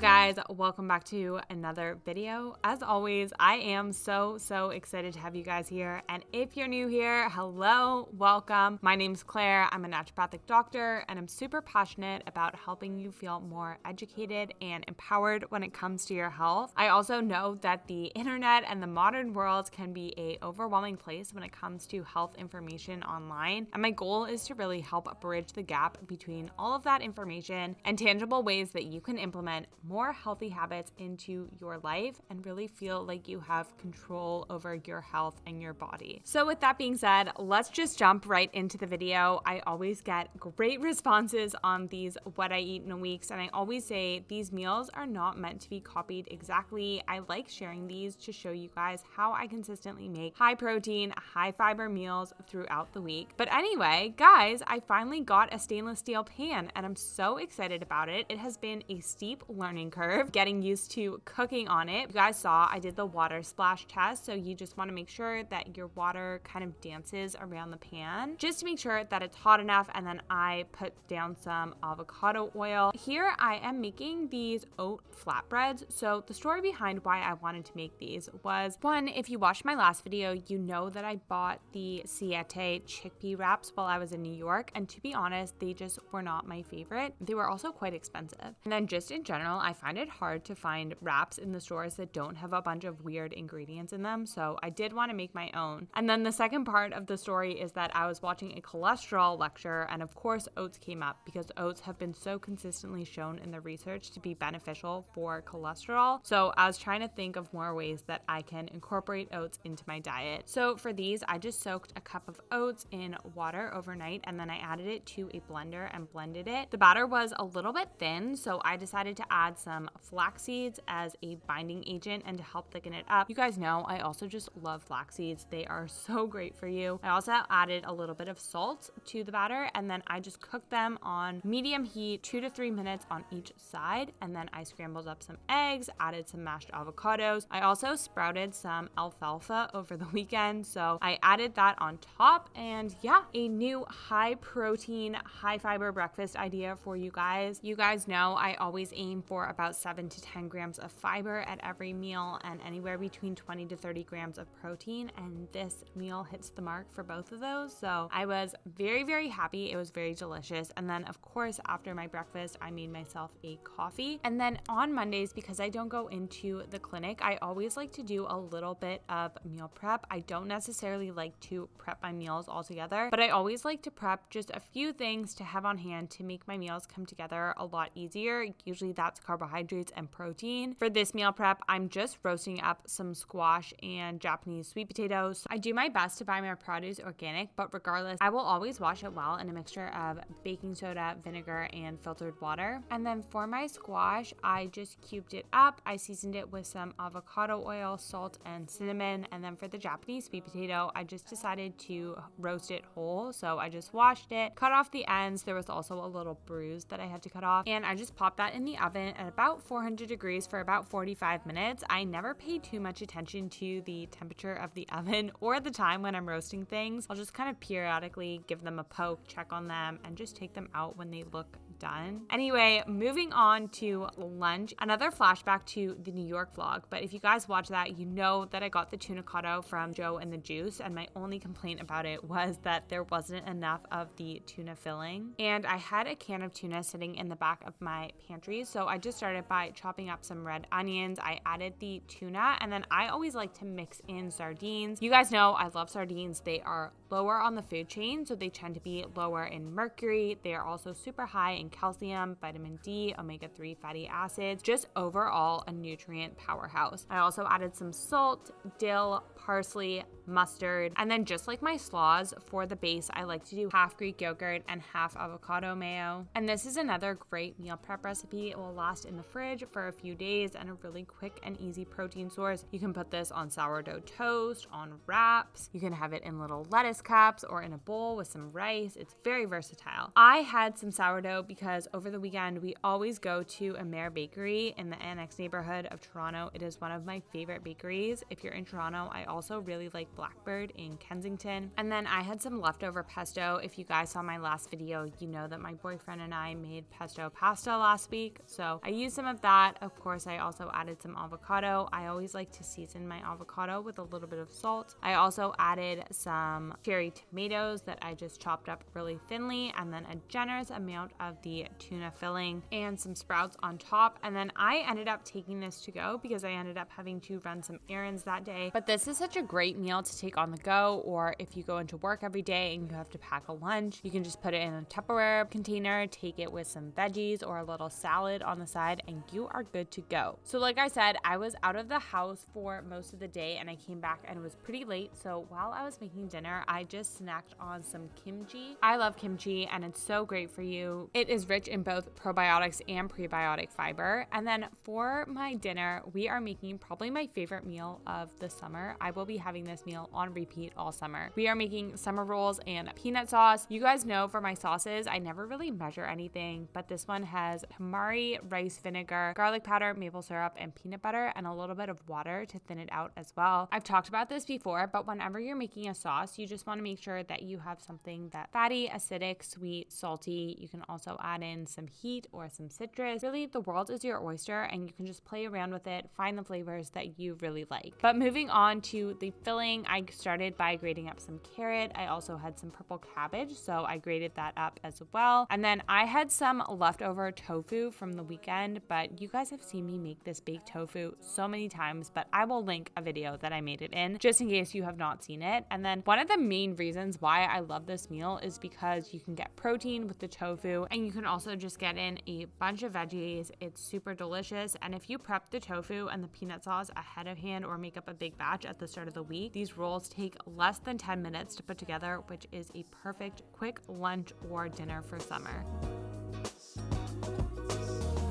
guys, welcome back to another video. As always, I am so excited to have you guys here. And if you're new here, hello, welcome. My name's Claire. I'm a naturopathic doctor and I'm super passionate about helping you feel more educated and empowered when it comes to your health. I also know that the internet and the modern world can be an overwhelming place when it comes to health information online. And my goal is to really help bridge the gap between all of that information and tangible ways that you can implement more healthy habits into your life and really feel like you have control over your health and your body. So with that being said, let's just jump right into the video. I always get great responses on these what I eat in a weeks, and I always say these meals are not meant to be copied exactly. I like sharing these to show you guys how I consistently make high protein, high fiber meals throughout the week. But anyway, guys, I finally got a stainless steel pan and I'm so excited about it. It has been a steep learning curve getting used to cooking on it. You guys saw I did the water splash test, so you just want to make sure that your water kind of dances around the pan just to make sure that it's hot enough, and then I put down some avocado oil. Here I am making these oat flatbreads. So the story behind why I wanted to make these was, one, if you watched my last video, you know that I bought the Siete chickpea wraps while I was in New York, and to be honest, they just were not my favorite. They were also quite expensive. And then just in general, I find it hard to find wraps in the stores that don't have a bunch of weird ingredients in them, so I did want to make my own. And then the second part of the story is that I was watching a cholesterol lecture, and of course oats came up because oats have been so consistently shown in the research to be beneficial for cholesterol. So I was trying to think of more ways that I can incorporate oats into my diet. So for these, I just soaked a cup of oats in water overnight, and then I added it to a blender and blended it. The batter was a little bit thin, so I decided to add some flax seeds as a binding agent and to help thicken it up. You guys know I also just love flax seeds. They are so great for you. I also added a little bit of salt to the batter, and then I just cooked them on medium heat, 2 to 3 minutes on each side, and then I scrambled up some eggs, added some mashed avocados. I also sprouted some alfalfa over the weekend, so I added that on top, and yeah, a new high protein, high fiber breakfast idea for you guys. You guys know I always aim for about 7 to 10 grams of fiber at every meal and anywhere between 20 to 30 grams of protein, and this meal hits the mark for both of those. So I was very happy. It was very delicious. And then of course after my breakfast I made myself a coffee. And then on Mondays, because I don't go into the clinic, I always like to do a little bit of meal prep. I don't necessarily like to prep my meals all together, but I always like to prep just a few things to have on hand to make my meals come together a lot easier. Usually that's carbohydrates and protein. For this meal prep, I'm just roasting up some squash and Japanese sweet potatoes. I do my best to buy my produce organic, but regardless, I will always wash it well in a mixture of baking soda, vinegar, and filtered water. And then for my squash, I just cubed it up. I seasoned it with some avocado oil, salt, and cinnamon. And then for the Japanese sweet potato, I just decided to roast it whole. So I just washed it, cut off the ends. There was also a little bruise that I had to cut off, and I just popped that in the oven at about 400 degrees for about 45 minutes. I never pay too much attention to the temperature of the oven or the time when I'm roasting things. I'll just kind of periodically give them a poke, check on them, and just take them out when they look done. Anyway, moving on to lunch, another flashback to the New York vlog, but if you guys watch that, you know that I got the tuna cotto from Joe and the Juice, and my only complaint about it was that there wasn't enough of the tuna filling, and I had a can of tuna sitting in the back of my pantry, so I just started by chopping up some red onions. I added the tuna, and then I always like to mix in sardines. You guys know I love sardines. They are lower on the food chain, so they tend to be lower in mercury. They are also super high in calcium, vitamin D, omega-3 fatty acids, just overall a nutrient powerhouse. I also added some salt, dill, parsley, mustard, and then just like my slaws, for the base, I like to do half Greek yogurt and half avocado mayo. And this is another great meal prep recipe. It will last in the fridge for a few days and a really quick and easy protein source. You can put this on sourdough toast, on wraps. You can have it in little lettuce cups or in a bowl with some rice. It's very versatile. I had some sourdough because over the weekend, we always go to a Mare Bakery in the Annex neighborhood of Toronto. It is one of my favorite bakeries. If you're in Toronto, I also really like Blackbird in Kensington. And then I had some leftover pesto. If you guys saw my last video, you know that my boyfriend and I made pesto pasta last week. So I used some of that. Of course, I also added some avocado. I always like to season my avocado with a little bit of salt. I also added some cherry tomatoes that I just chopped up really thinly, and then a generous amount of the tuna filling and some sprouts on top. And then I ended up taking this to go because I ended up having to run some errands that day. But this is such a great meal to take on the go, or if you go into work every day and you have to pack a lunch, you can just put it in a Tupperware container, take it with some veggies or a little salad on the side, and you are good to go. So like I said, I was out of the house for most of the day and I came back and it was pretty late. So while I was making dinner, I just snacked on some kimchi. I love kimchi and it's so great for you. It is rich in both probiotics and prebiotic fiber. And then for my dinner, we are making probably my favorite meal of the summer. I will be having this meal on repeat all summer. We are making summer rolls and peanut sauce. You guys know for my sauces, I never really measure anything, but this one has tamari, rice vinegar, garlic powder, maple syrup, and peanut butter, and a little bit of water to thin it out as well. I've talked about this before, but whenever you're making a sauce, you just want to make sure that you have something that's fatty, acidic, sweet, salty. You can also add in some heat or some citrus. Really, the world is your oyster and you can just play around with it, find the flavors that you really like. But moving on to the filling, I started by grating up some carrot. I also had some purple cabbage, so I grated that up as well. And then I had some leftover tofu from the weekend, but you guys have seen me make this baked tofu so many times, but I will link a video that I made it in just in case you have not seen it. And then one of the main reasons why I love this meal is because you can get protein with the tofu and you can also just get in a bunch of veggies. It's super delicious. And if you prep the tofu and the peanut sauce ahead of hand or make up a big batch at the start of the week, these rolls take less than 10 minutes to put together, which is a perfect quick lunch or dinner for summer.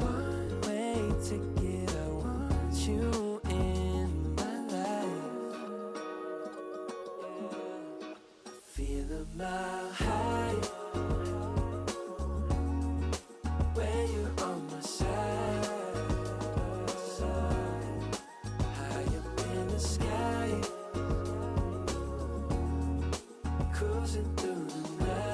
One way ticket, I want you in my life. I feel a mile high when you're on my side. High up in the sky, cruising through the night.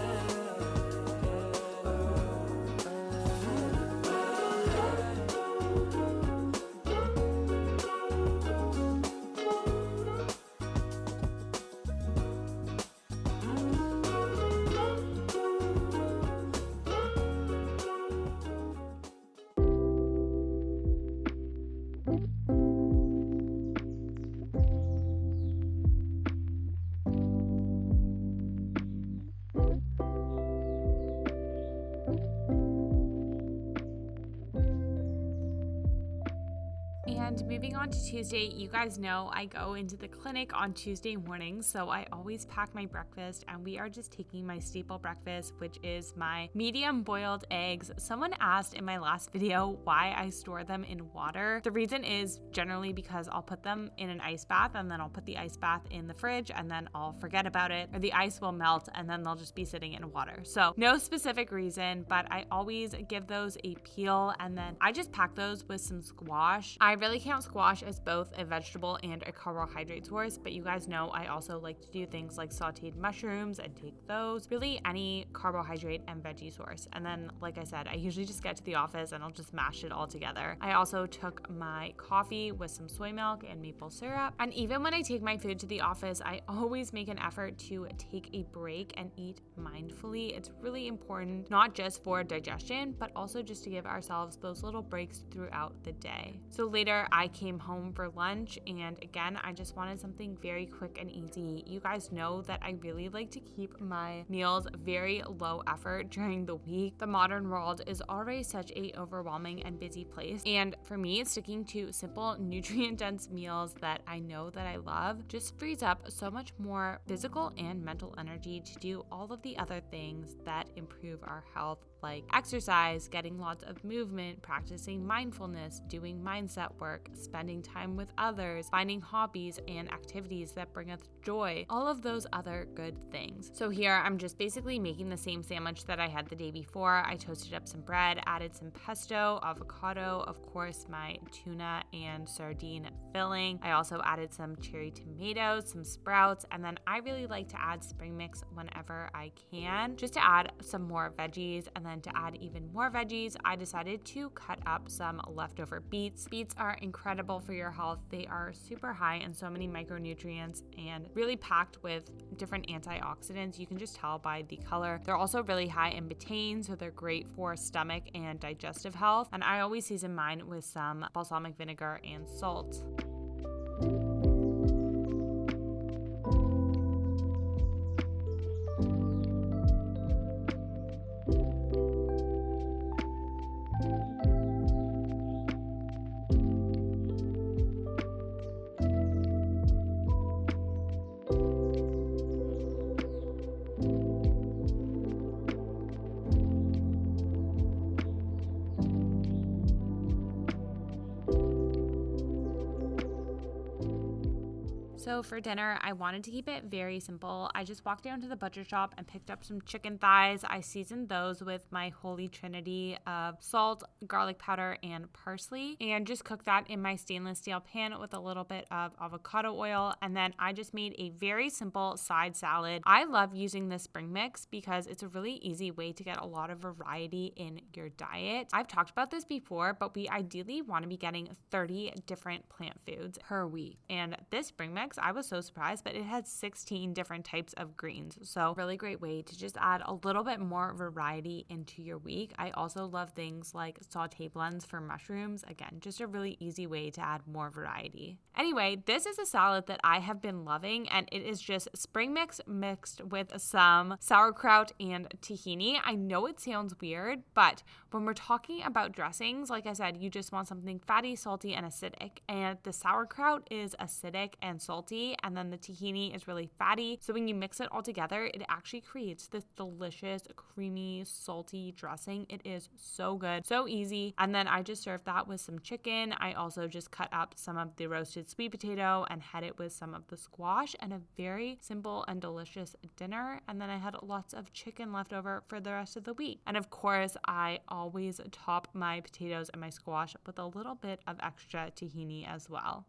And moving on to Tuesday, you guys know I go into the clinic on Tuesday mornings, so I always pack my breakfast, and we are just taking my staple breakfast, which is my medium boiled eggs. Someone asked in my last video why I store them in water. The reason is generally because I'll put them in an ice bath and then I'll put the ice bath in the fridge and then I'll forget about it, or the ice will melt and then they'll just be sitting in water. So no specific reason, but I always give those a peel and then I just pack those with some squash. I really count squash as both a vegetable and a carbohydrate source, but you guys know I also like to do things like sauteed mushrooms and take those, really any carbohydrate and veggie source. And then, like I said, I usually just get to the office and I'll just mash it all together. I also took my coffee with some soy milk and maple syrup. And even when I take my food to the office, I always make an effort to take a break and eat mindfully. It's really important, not just for digestion, but also just to give ourselves those little breaks throughout the day. So later, I came home for lunch, and again, I just wanted something very quick and easy. You guys know that I really like to keep my meals very low effort during the week. The modern world is already such a overwhelming and busy place, and for me, sticking to simple, nutrient-dense meals that I know that I love just frees up so much more physical and mental energy to do all of the other things that improve our health, like exercise, getting lots of movement, practicing mindfulness, doing mindset work, spending time with others, finding hobbies and activities that bring us joy, all of those other good things. So here I'm just basically making the same sandwich that I had the day before. I toasted up some bread, added some pesto, avocado, of course my tuna and sardine filling. I also added some cherry tomatoes, some sprouts, and then I really like to add spring mix whenever I can, just to add some more veggies. And then to add even more veggies, I decided to cut up some leftover beets. Beets are incredible for your health. They are super high in so many micronutrients and really packed with different antioxidants. You can just tell by the color. They're also really high in betaine, so they're great for stomach and digestive health. And I always season mine with some balsamic vinegar and salt. So for dinner, I wanted to keep it very simple. I just walked down to the butcher shop and picked up some chicken thighs. I seasoned those with my holy trinity of salt, garlic powder, and parsley, and just cooked that in my stainless steel pan with a little bit of avocado oil. And then I just made a very simple side salad. I love using this spring mix because it's a really easy way to get a lot of variety in your diet. I've talked about this before, but we ideally want to be getting 30 different plant foods per week. And this spring mix, I was so surprised, but it had 16 different types of greens. So really great way to just add a little bit more variety into your week. I also love things like saute blends for mushrooms. Again, just a really easy way to add more variety. Anyway, this is a salad that I have been loving, and it is just spring mix mixed with some sauerkraut and tahini. I know it sounds weird, but when we're talking about dressings, like I said, you just want something fatty, salty, and acidic. And the sauerkraut is acidic and salty, and then the tahini is really fatty. So when you mix it all together, it actually creates this delicious, creamy, salty dressing. It is so good, so easy. And then I just served that with some chicken. I also just cut up some of the roasted sweet potato and had it with some of the squash, and a very simple and delicious dinner. And then I had lots of chicken left over for the rest of the week. And of course, I always top my potatoes and my squash with a little bit of extra tahini as well.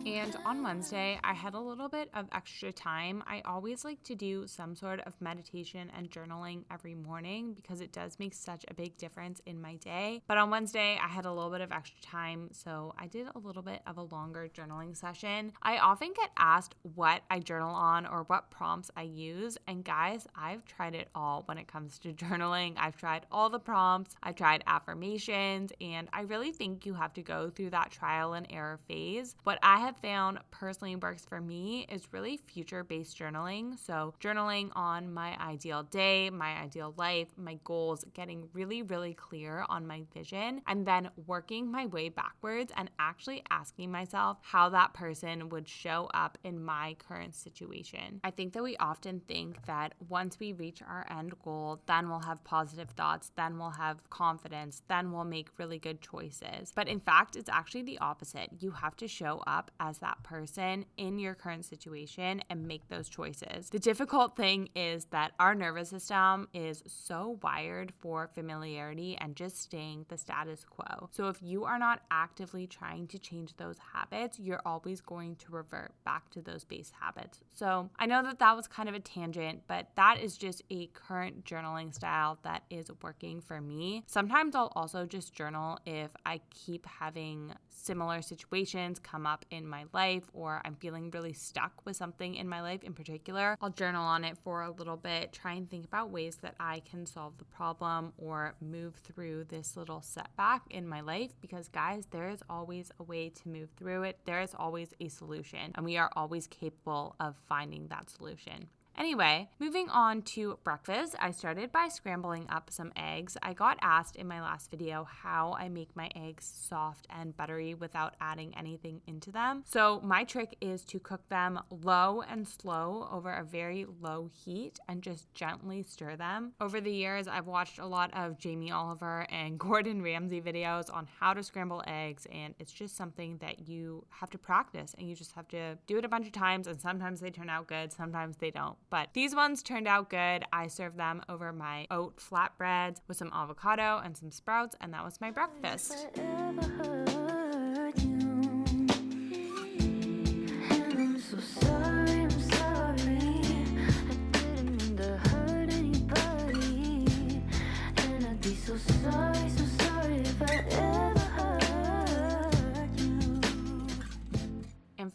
And on Wednesday, I had a little bit of extra time. I always like to do some sort of meditation and journaling every morning because it does make such a big difference in my day. But on Wednesday, I had a little bit of extra time, so I did a little bit of a longer journaling session. I often get asked what I journal on or what prompts I use. And guys, I've tried it all when it comes to journaling. I've tried all the prompts. I tried affirmations, and I really think you have to go through that trial and error phase. What I have found personally works for me is really future-based journaling. So journaling on my ideal day, my ideal life, my goals, getting really, really clear on my vision, and then working my way backwards and actually asking myself how that person would show up in my current situation. I think that we often think that once we reach our end goal, then we'll have positive thoughts, then we'll have confidence, then we'll make really good choices. But in fact, it's actually the opposite. You have to show up as that person in your current situation and make those choices. The difficult thing is that our nervous system is so wired for familiarity and just staying the status quo. So if you are not actively trying to change those habits, you're always going to revert back to those base habits. So I know that that was kind of a tangent, but that is just a current journaling style that is working for me. Sometimes I'll also just journal if I keep having similar situations come up in my life, or I'm feeling really stuck with something in my life in particular, I'll journal on it for a little bit, try and think about ways that I can solve the problem or move through this little setback in my life. Because guys, there is always a way to move through it. There is always a solution, and we are always capable of finding that solution. Anyway, moving on to breakfast, I started by scrambling up some eggs. I got asked in my last video how I make my eggs soft and buttery without adding anything into them. So my trick is to cook them low and slow over a very low heat and just gently stir them. Over the years, I've watched a lot of Jamie Oliver and Gordon Ramsay videos on how to scramble eggs, and it's just something that you have to practice, and you just have to do it a bunch of times, and sometimes they turn out good, sometimes they don't. But these ones turned out good. I served them over my oat flatbreads with some avocado and some sprouts, and that was my breakfast.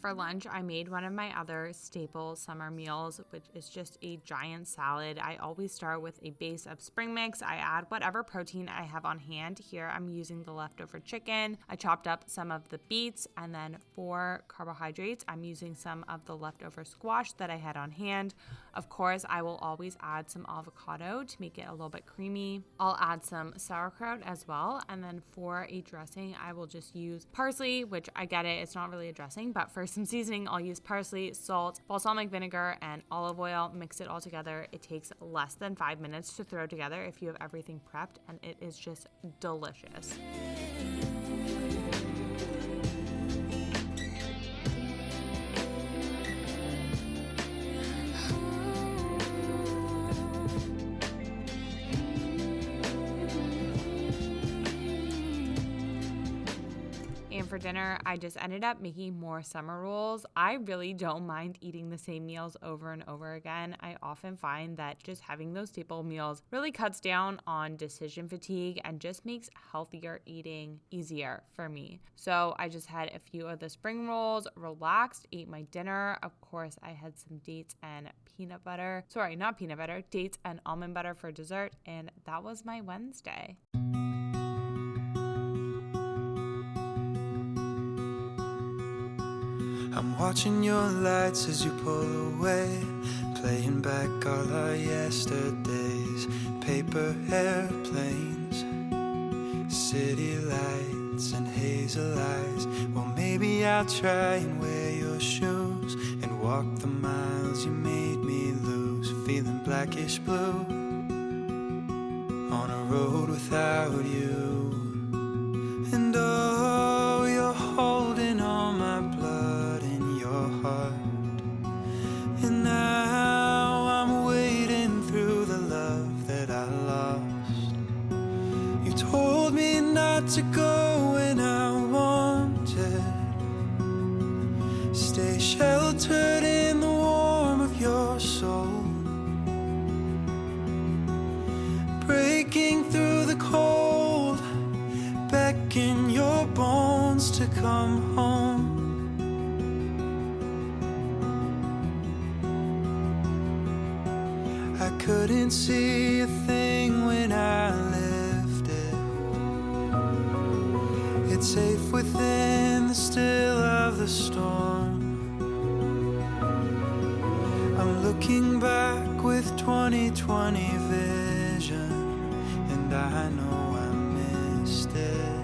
For lunch, I made one of my other staple summer meals, which is just a giant salad. I always start with a base of spring mix. I add whatever protein I have on hand. Here I'm using the leftover chicken. I chopped up some of the beets, and then for carbohydrates, I'm using some of the leftover squash that I had on hand. Of course, I will always add some avocado to make it a little bit creamy. I'll add some sauerkraut as well, and then for a dressing, I will just use parsley, which I get it, it's not really a dressing, but for some seasoning, I'll use parsley, salt, balsamic vinegar, and olive oil. Mix it all together. It takes less than 5 minutes to throw together if you have everything prepped, and it is just delicious. And for dinner, I just ended up making more summer rolls. I really don't mind eating the same meals over and over again. I often find that just having those staple meals really cuts down on decision fatigue and just makes healthier eating easier for me. So I just had a few of the spring rolls, relaxed, ate my dinner. Of course, I had some dates and peanut butter. Sorry, not peanut butter, dates and almond butter for dessert. And that was my Wednesday. I'm watching your lights as you pull away, playing back all our yesterdays. Paper airplanes, city lights and hazel eyes. Well, maybe I'll try and wear your shoes and walk the miles you made me lose. Feeling blackish blue on a road without you. And oh, you're holding all my blood in your heart. And now I'm wading through the love that I lost. You told me not to go when I wanted. Stay sheltered in the warmth of your soul. Breaking through the cold, beckon your bones to come home. I couldn't see a thing when I left it. It's safe within the still of the storm. I'm looking back with 20/20 vision, and I know I missed it.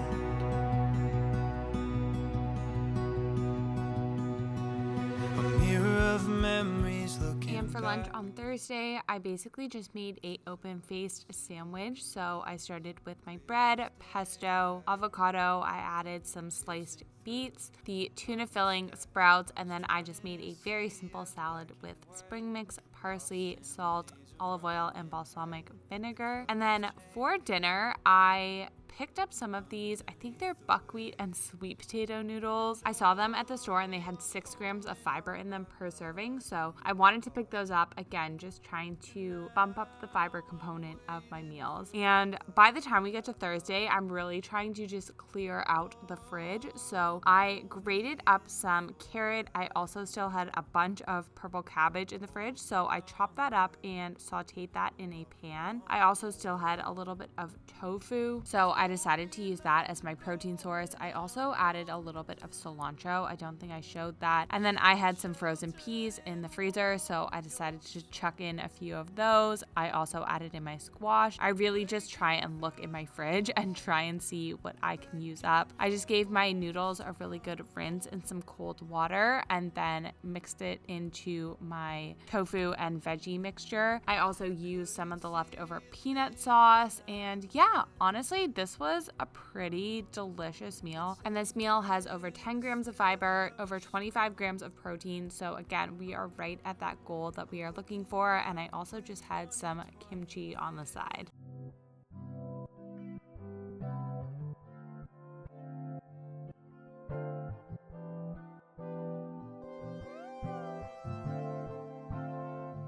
A mirror of memories looking And for lunch back. on Thursday, I basically just made a open-faced sandwich. So I started with my bread, pesto, avocado. I added some sliced beets, the tuna filling, sprouts, and then I just made a very simple salad with spring mix, parsley, salt, olive oil, and balsamic vinegar. And then for dinner, I picked up some of these. I think they're buckwheat and sweet potato noodles. I saw them at the store and they had 6 grams of fiber in them per serving. So I wanted to pick those up. Again, just trying to bump up the fiber component of my meals. And by the time we get to Thursday, I'm really trying to just clear out the fridge. So I grated up some carrot. I also still had a bunch of purple cabbage in the fridge. So I chopped that up and sauteed that in a pan. I also still had a little bit of tofu. So I decided to use that as my protein source. I also added a little bit of cilantro. I don't think I showed that. And then I had some frozen peas in the freezer. So I decided to chuck in a few of those. I also added in my squash. I really just try and look in my fridge and try and see what I can use up. I just gave my noodles a really good rinse in some cold water and then mixed it into my tofu and veggie mixture. I also used some of the leftover peanut sauce, and yeah, honestly, this was a pretty delicious meal. And this meal has over 10 grams of fiber, over 25 grams of protein. So again, we are right at that goal that we are looking for. And I also just had some kimchi on the side.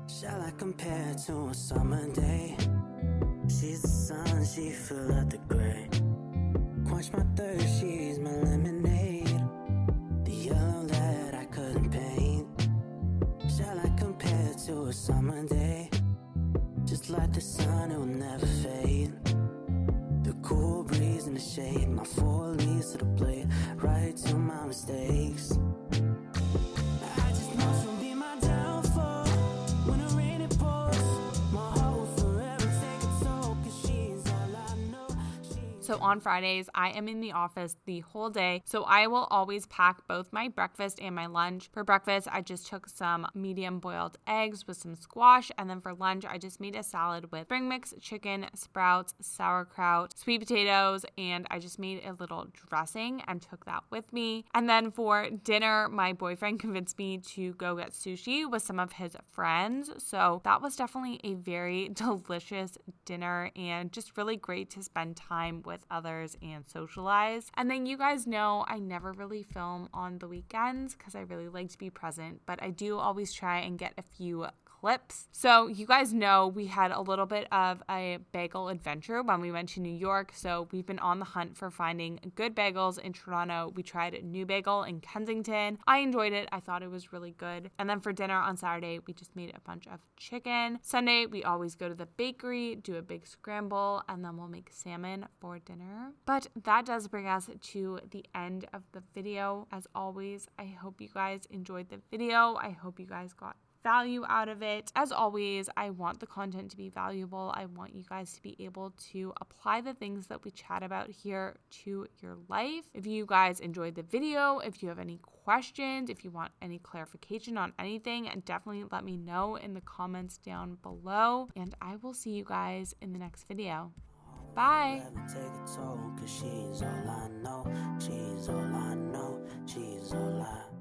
Shall I compare to a summer day? She's the sun, she fill out the gray. Quench my thirst, she's my lemonade. The yellow that I couldn't paint. Shall I compare to a summer day? Just like the sun, it will never fade. The cool breeze in the shade, my 4 leaves to the blade, right to my mistakes. I just know she'll be my downfall. When the rain it pours, my heart will forever take a toll, 'cause she's all I know. So on Fridays, I am in the office the whole day, so I will always pack both my breakfast and my lunch. For breakfast, I just took some medium boiled eggs with some squash, and then for lunch, I just made a salad with spring mix chicken, sprouts, sauerkraut, sweet potatoes, and I just made a little dressing and took that with me. And then for dinner, my boyfriend convinced me to go get sushi with some of his friends, so that was definitely a very delicious dinner and just really great to spend time with others and socialize. And then you guys know I never really film on the weekends because I really like to be present, but I do always try and get a few clips. So you guys know we had a little bit of a bagel adventure when we went to New York. So we've been on the hunt for finding good bagels in Toronto. We tried a new bagel in Kensington. I enjoyed it. I thought it was really good. And then for dinner on Saturday, we just made a bunch of chicken. Sunday, we always go to the bakery, do a big scramble, and then we'll make salmon for dinner. But that does bring us to the end of the video. As always, I hope you guys enjoyed the video. I hope you guys got value out of it. As always, I want the content to be valuable. I want you guys to be able to apply the things that we chat about here to your life. If you guys enjoyed the video, if you have any questions, if you want any clarification on anything, definitely let me know in the comments down below. And I will see you guys in the next video. Bye. Take a toll, 'cause she's all I know. She's all I know. She's all I